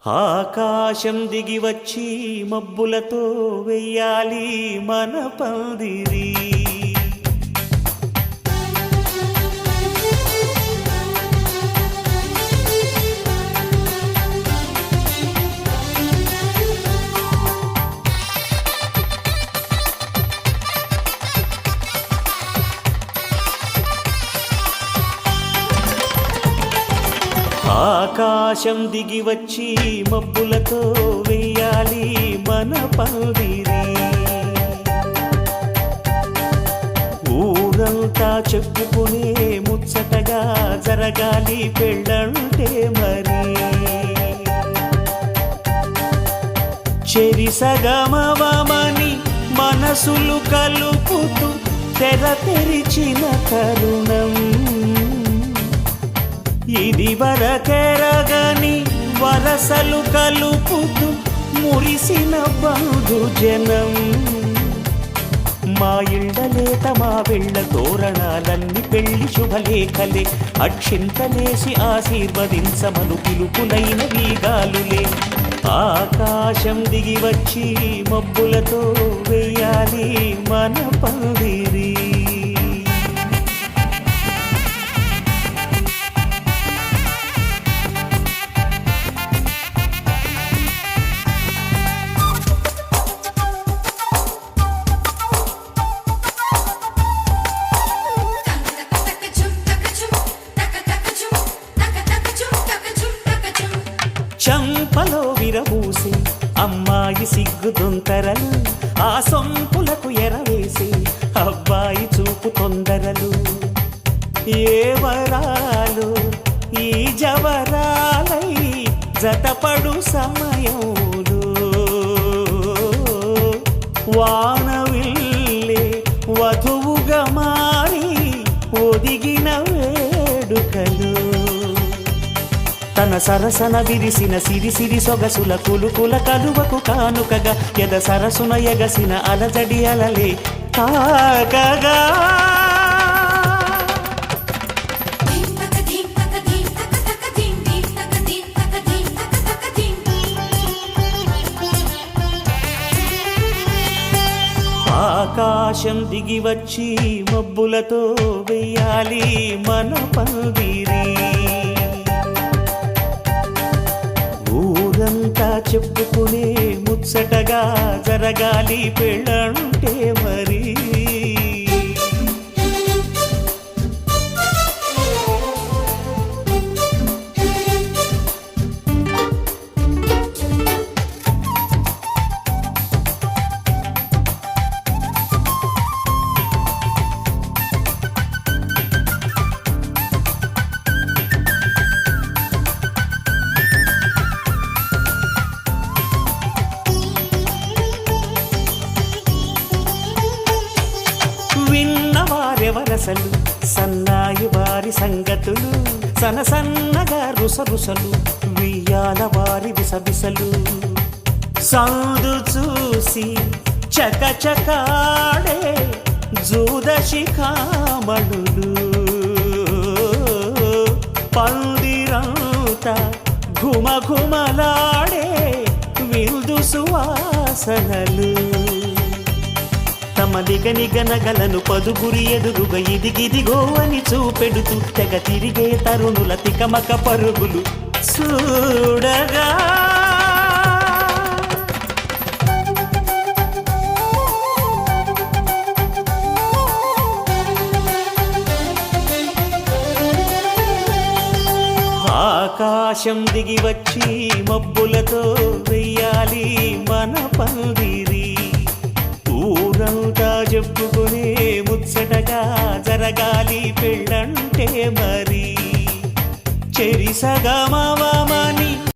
ఆకాశం దిగి వచ్చి మబ్బులతో వెయ్యాలి మన పందిరి. ఆకాశం దిగి వచ్చి మబ్బులతో వెయ్యాలి మన పందిరి. ఊరంతా చెప్పుకునే ముచ్చటగా జరగాలి పెళ్ళంటే మరి. చెరిసగమవమని మనసులు కలుపుతూ తెర తెరిచిన తరుణం ఇది వరకెరగని వరసలు కలుపుతూ మురిసిన బంధుజనం. మా ఇళ్ళలేత మా వెళ్ళ తోరణాలన్నీ పెళ్లి శుభలేఖలే. అక్షింతలేసి ఆశీర్వదించమను పిలుపులైన వీగాలులే. ఆకాశం దిగి వచ్చి మబ్బులతో వెయ్యాలి మన పందిరి. చంపలో విరబూసి అమ్మాయి సిగ్గు దొంతరలు, ఆ సొంపులకు ఎరవేసి అబ్బాయి చూపు తొందరలు. ఏ వరాలు ఈ జవరాలై జతపడు సమయంలో వానవిల్లే వధువుగా మారి ఒదిగిన వేడుకలు. తన సరసన విరిసిన సిరిసిరి సొగసుల కులుకుల కలువకు కానుకగా ఎద సరసున ఎగసిన అలజడి అలలే తాకగా. ఆకాశం దిగి వచ్చి మబ్బులతో వెయ్యాలి మన పందిరి. ఊరంతా చెప్పుకునే ముచ్చటగా జరగాలి పెళ్ళంటే మరి. విన్నవారెవరసలు సన్నాయి వారి సంగతులు, సనసన్నగా రుసరుసలు వియ్యాల వారి విసబిసలు. సందు చూసి చకచకాడే జూదశిఖామణులు, పందిరంతా ఘుమఘుమలాడే విందు సువాసనలు. తమ నిగనిగనగలను పదుగురి ఎదురుగా ఇదిగిదిగో అని చూపెడుతూ తెగ తిరిగే తరుణుల తికమక పరుగులు చూడగా. ఆకాశం దిగి వచ్చి మబ్బులతో వెయ్యాలి మన పందిరి. ఊరంతా చెప్పుకునే ముచ్చటగా జరగాలి పెళ్ళంటే మరి. చెరిసగమవమని